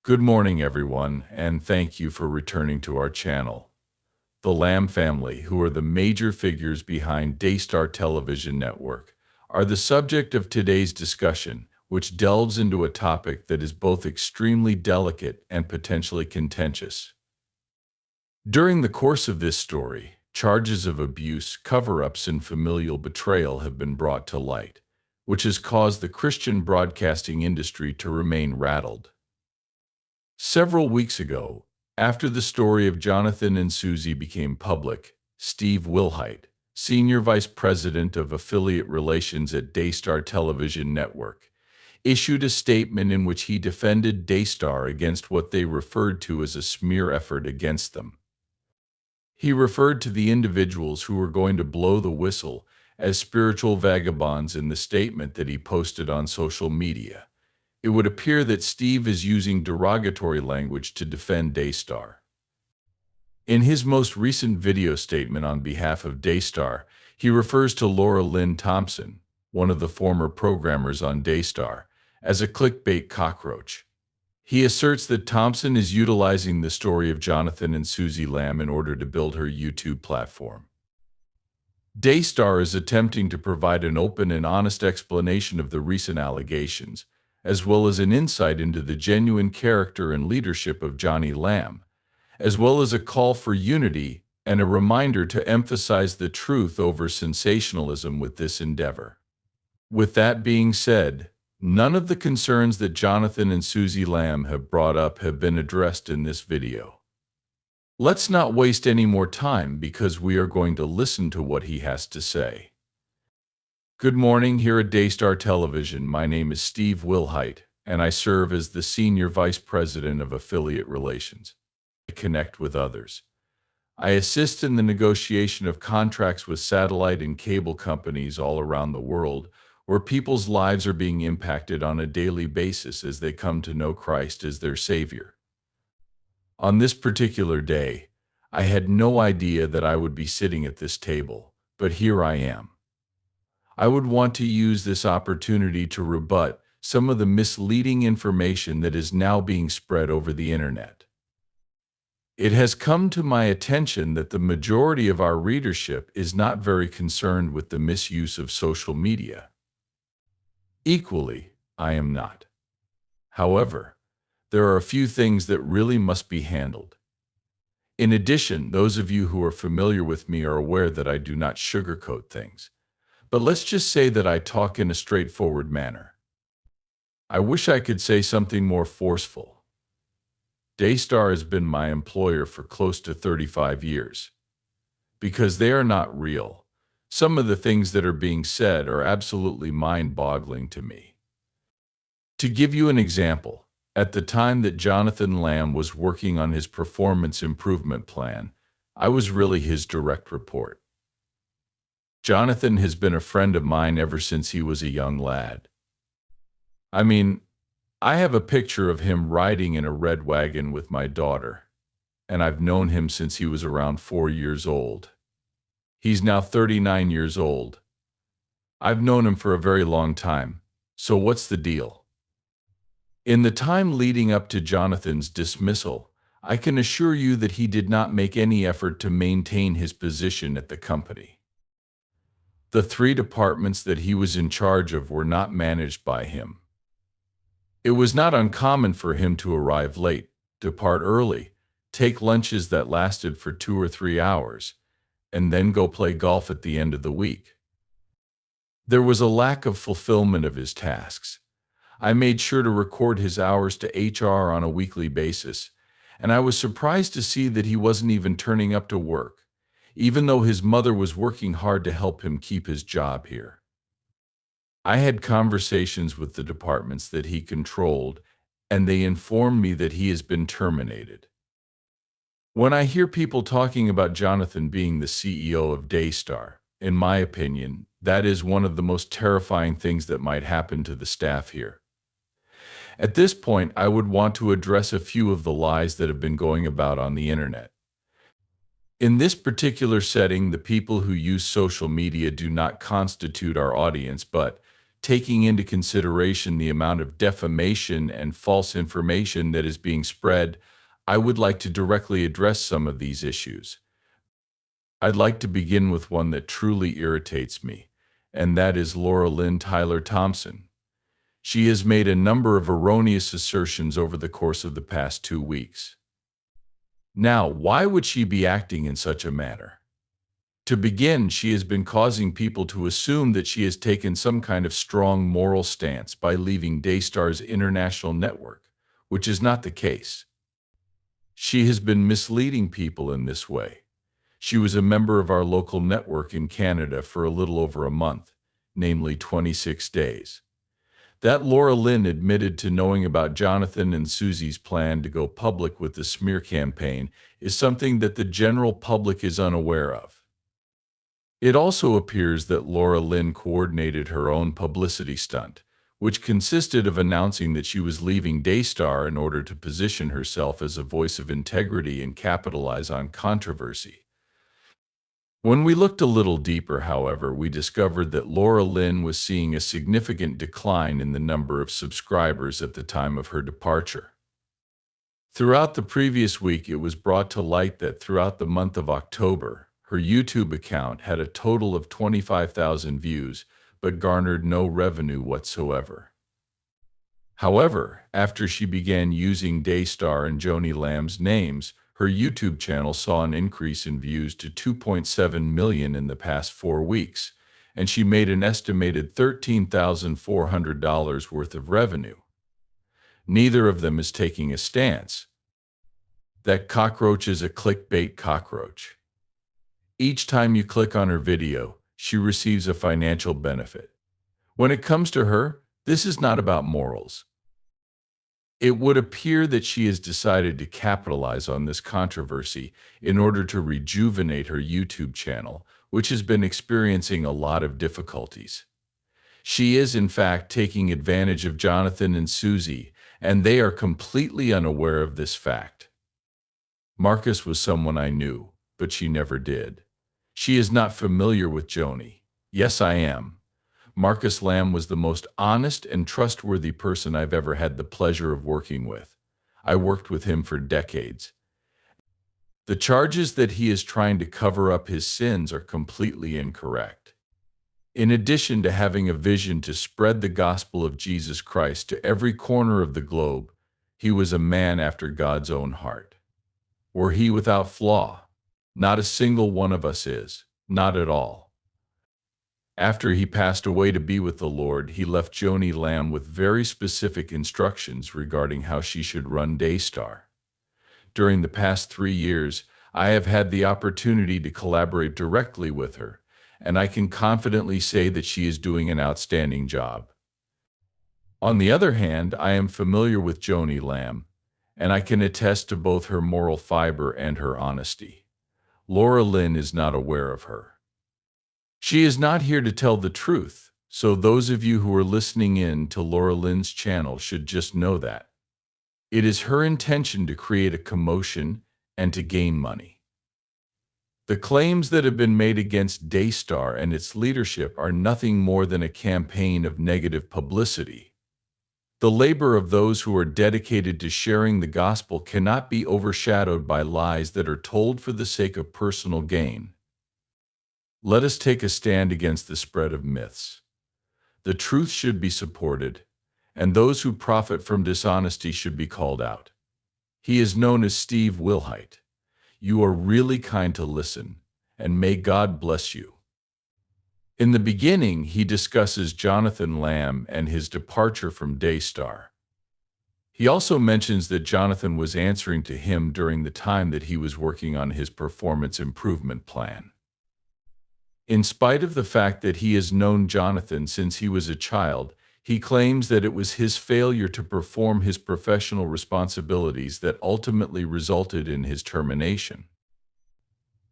Good morning, everyone, and thank you for returning to our channel. The Lamb family, who are the major figures behind Daystar television network, are the subject of today's discussion, which delves into a topic that is both extremely delicate and potentially contentious. During the course of this story, charges of abuse, cover-ups, and familial betrayal have been brought to light, which has caused the Christian broadcasting industry to remain rattled. Several weeks ago, after the story of Jonathan and Susie became public, Steve Wilhite, Senior Vice President of Affiliate Relations at Daystar Television Network, issued a statement in which he defended Daystar against what they referred to as a smear effort against them. He referred to the individuals who were going to blow the whistle as spiritual vagabonds in the statement that he posted on social media. It would appear that Steve is using derogatory language to defend Daystar. In his most recent video statement on behalf of Daystar, he refers to Laura Lynn Thompson, one of the former programmers on Daystar, as a clickbait cockroach. He asserts that Thompson is utilizing the story of Jonathan and Susie Lamb in order to build her YouTube platform. Daystar is attempting to provide an open and honest explanation of the recent allegations, as well as an insight into the genuine character and leadership of Johnny Lamb, as well as a call for unity and a reminder to emphasize the truth over sensationalism with this endeavor. With that being said, none of the concerns that Jonathan and Susie Lamb have brought up have been addressed in this video. Let's not waste any more time because we are going to listen to what he has to say. Good morning here at Daystar Television. My name is Steve Wilhite, and I serve as the Senior Vice President of Affiliate Relations. I connect with others. I assist in the negotiation of contracts with satellite and cable companies all around the world, where people's lives are being impacted on a daily basis as they come to know Christ as their Savior. On this particular day, I had no idea that I would be sitting at this table, but here I am. I would want to use this opportunity to rebut some of the misleading information that is now being spread over the internet. It has come to my attention that the majority of our readership is not very concerned with the misuse of social media. Equally, I am not. However, there are a few things that really must be handled. In addition, those of you who are familiar with me are aware that I do not sugarcoat things. But let's just say that I talk in a straightforward manner. I wish I could say something more forceful. Daystar has been my employer for close to 35 years. Because they are not real, some of the things that are being said are absolutely mind-boggling to me. To give you an example, at the time that Jonathan Lamb was working on his performance improvement plan, I was really his direct report. Jonathan has been a friend of mine ever since he was a young lad. I mean, I have a picture of him riding in a red wagon with my daughter, and I've known him since he was around 4 years old. He's now 39 years old. I've known him for a very long time, so what's the deal? In the time leading up to Jonathan's dismissal, I can assure you that he did not make any effort to maintain his position at the company. The 3 departments that he was in charge of were not managed by him. It was not uncommon for him to arrive late, depart early, take lunches that lasted for 2 or 3 hours, and then go play golf at the end of the week. There was a lack of fulfillment of his tasks. I made sure to record his hours to HR on a weekly basis, and I was surprised to see that he wasn't even turning up to work, even though his mother was working hard to help him keep his job here. I had conversations with the departments that he controlled, and they informed me that he has been terminated. When I hear people talking about Jonathan being the CEO of Daystar, in my opinion, that is one of the most terrifying things that might happen to the staff here. At this point, I would want to address a few of the lies that have been going about on the internet. In this particular setting, the people who use social media do not constitute our audience, but taking into consideration the amount of defamation and false information that is being spread, I would like to directly address some of these issues. I'd like to begin with one that truly irritates me, and that is Laura Lynn Tyler Thompson. She has made a number of erroneous assertions over the course of the past 2 weeks. Now, why would she be acting in such a manner? To begin, she has been causing people to assume that she has taken some kind of strong moral stance by leaving Daystar's international network, which is not the case. She has been misleading people in this way. She was a member of our local network in Canada for a little over a month, namely 26 days. That Laura Lynn admitted to knowing about Jonathan and Susie's plan to go public with the smear campaign is something that the general public is unaware of. It also appears that Laura Lynn coordinated her own publicity stunt, which consisted of announcing that she was leaving Daystar in order to position herself as a voice of integrity and capitalize on controversy. When we looked a little deeper, however, we discovered that Laura Lynn was seeing a significant decline in the number of subscribers at the time of her departure. Throughout the previous week, it was brought to light that throughout the month of October, her YouTube account had a total of 25,000 views, but garnered no revenue whatsoever. However, after she began using Daystar and Joni Lamb's names, her YouTube channel saw an increase in views to 2.7 million in the past 4 weeks, and she made an estimated $13,400 worth of revenue. Neither of them is taking a stance. That cockroach is a clickbait cockroach. Each time you click on her video, she receives a financial benefit. When it comes to her, this is not about morals. It would appear that she has decided to capitalize on this controversy in order to rejuvenate her YouTube channel, which has been experiencing a lot of difficulties. She is, in fact, taking advantage of Jonathan and Susie, and they are completely unaware of this fact. Marcus was someone I knew, but she never did. She is not familiar with Joni. Yes, I am. Marcus Lamb was the most honest and trustworthy person I've ever had the pleasure of working with. I worked with him for decades. The charges that he is trying to cover up his sins are completely incorrect. In addition to having a vision to spread the gospel of Jesus Christ to every corner of the globe, he was a man after God's own heart. Were he without flaw? Not a single one of us is, not at all. After he passed away to be with the Lord, he left Joni Lamb with very specific instructions regarding how she should run Daystar. During the past 3 years, I have had the opportunity to collaborate directly with her, and I can confidently say that she is doing an outstanding job. On the other hand, I am familiar with Joni Lamb, and I can attest to both her moral fiber and her honesty. Laura Lynn is not aware of her. She is not here to tell the truth, so those of you who are listening in to Laura Lynn's channel should just know that. It is her intention to create a commotion and to gain money. The claims that have been made against Daystar and its leadership are nothing more than a campaign of negative publicity. The labor of those who are dedicated to sharing the gospel cannot be overshadowed by lies that are told for the sake of personal gain. Let us take a stand against the spread of myths. The truth should be supported, and those who profit from dishonesty should be called out. He is known as Steve Wilhite. You are really kind to listen, and may God bless you. In the beginning, he discusses Jonathan Lamb and his departure from Daystar. He also mentions that Jonathan was answering to him during the time that he was working on his performance improvement plan. In spite of the fact that he has known Jonathan since he was a child, he claims that it was his failure to perform his professional responsibilities that ultimately resulted in his termination.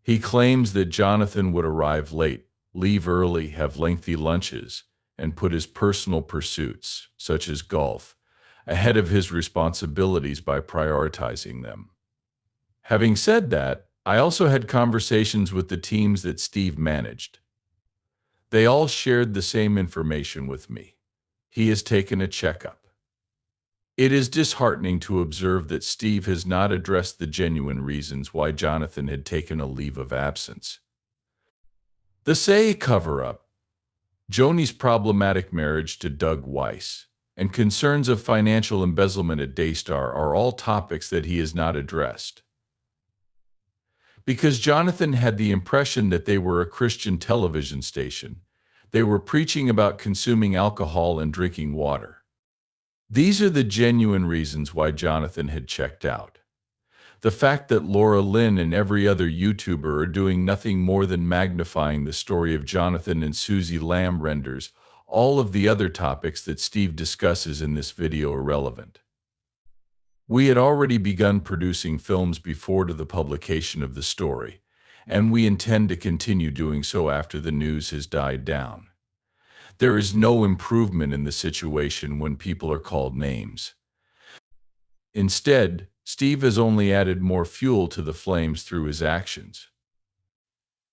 He claims that Jonathan would arrive late, leave early, have lengthy lunches, and put his personal pursuits, such as golf, ahead of his responsibilities by prioritizing them. Having said that, I also had conversations with the teams that Steve managed. They all shared the same information with me. he has taken a checkup. It is disheartening to observe that Steve has not addressed the genuine reasons why Jonathan had taken a leave of absence. The Say cover-up, Joni's problematic marriage to Doug Weiss, and concerns of financial embezzlement at Daystar are all topics that he has not addressed. Because Jonathan had the impression that they were a Christian television station, they were preaching about consuming alcohol and drinking water. These are the genuine reasons why Jonathan had checked out. The fact that Laura Lynn and every other YouTuber are doing nothing more than magnifying the story of Jonathan and Susie Lamb renders all of the other topics that Steve discusses in this video irrelevant. We had already begun producing films before to the publication of the story, and we intend to continue doing so after the news has died down. There is no improvement in the situation when people are called names. Instead, Steve has only added more fuel to the flames through his actions.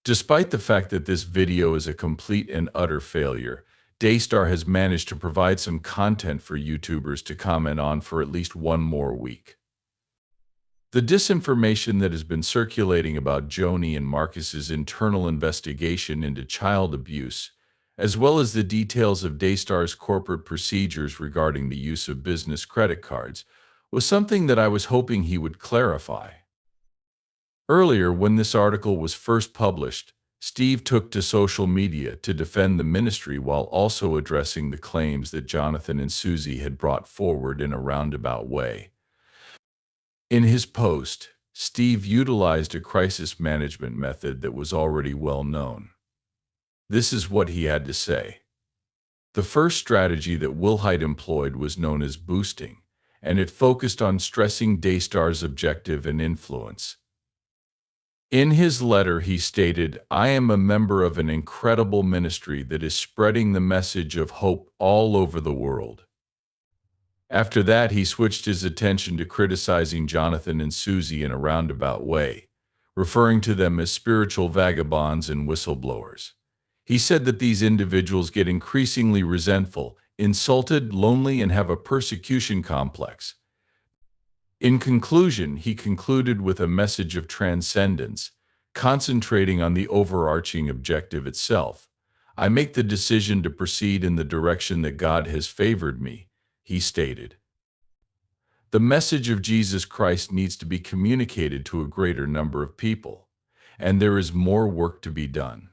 Despite the fact that this video is a complete and utter failure, Daystar has managed to provide some content for YouTubers to comment on for at least one more week. The disinformation that has been circulating about Joni and Marcus's internal investigation into child abuse, as well as the details of Daystar's corporate procedures regarding the use of business credit cards, was something that I was hoping he would clarify. Earlier, when this article was first published, Steve took to social media to defend the ministry while also addressing the claims that Jonathan and Susie had brought forward in a roundabout way. In his post, Steve utilized a crisis management method that was already well known. This is what he had to say. The first strategy that Wilhite employed was known as boosting, and it focused on stressing Daystar's objective and influence. In his letter, he stated, "I am a member of an incredible ministry that is spreading the message of hope all over the world." After that, he switched his attention to criticizing Jonathan and Susie in a roundabout way, referring to them as spiritual vagabonds and whistleblowers. He said that these individuals get increasingly resentful, insulted, lonely, and have a persecution complex. In conclusion, he concluded with a message of transcendence, concentrating on the overarching objective itself. "I make the decision to proceed in the direction that God has favored me," he stated. The message of Jesus Christ needs to be communicated to a greater number of people, and there is more work to be done.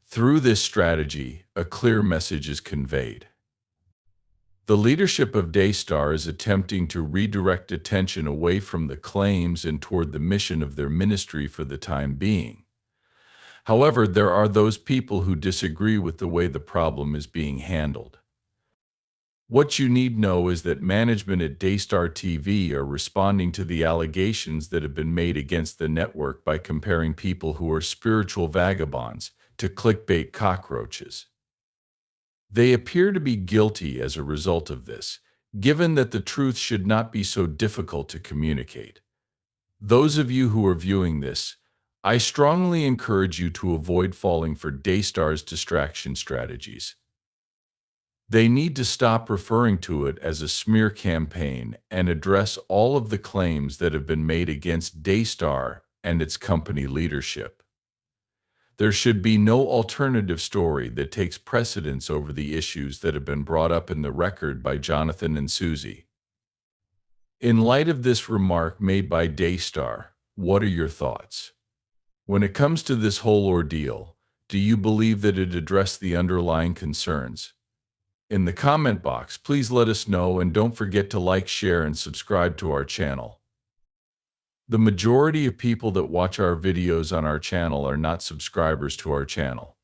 Through this strategy, a clear message is conveyed. The leadership of Daystar is attempting to redirect attention away from the claims and toward the mission of their ministry for the time being. However, there are those people who disagree with the way the problem is being handled. What you need know is that management at Daystar TV are responding to the allegations that have been made against the network by comparing people who are spiritual vagabonds to clickbait cockroaches. They appear to be guilty as a result of this, given that the truth should not be so difficult to communicate. Those of you who are viewing this, I strongly encourage you to avoid falling for Daystar's distraction strategies. They need to stop referring to it as a smear campaign and address all of the claims that have been made against Daystar and its company leadership. There should be no alternative story that takes precedence over the issues that have been brought up in the record by Jonathan and Susie. In light of this remark made by Daystar, what are your thoughts? When it comes to this whole ordeal, do you believe that it addressed the underlying concerns? In the comment box, please let us know, and don't forget to like, share, and subscribe to our channel. The majority of people that watch our videos on our channel are not subscribers to our channel.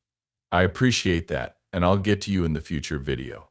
I appreciate that, and I'll get to you in the future video.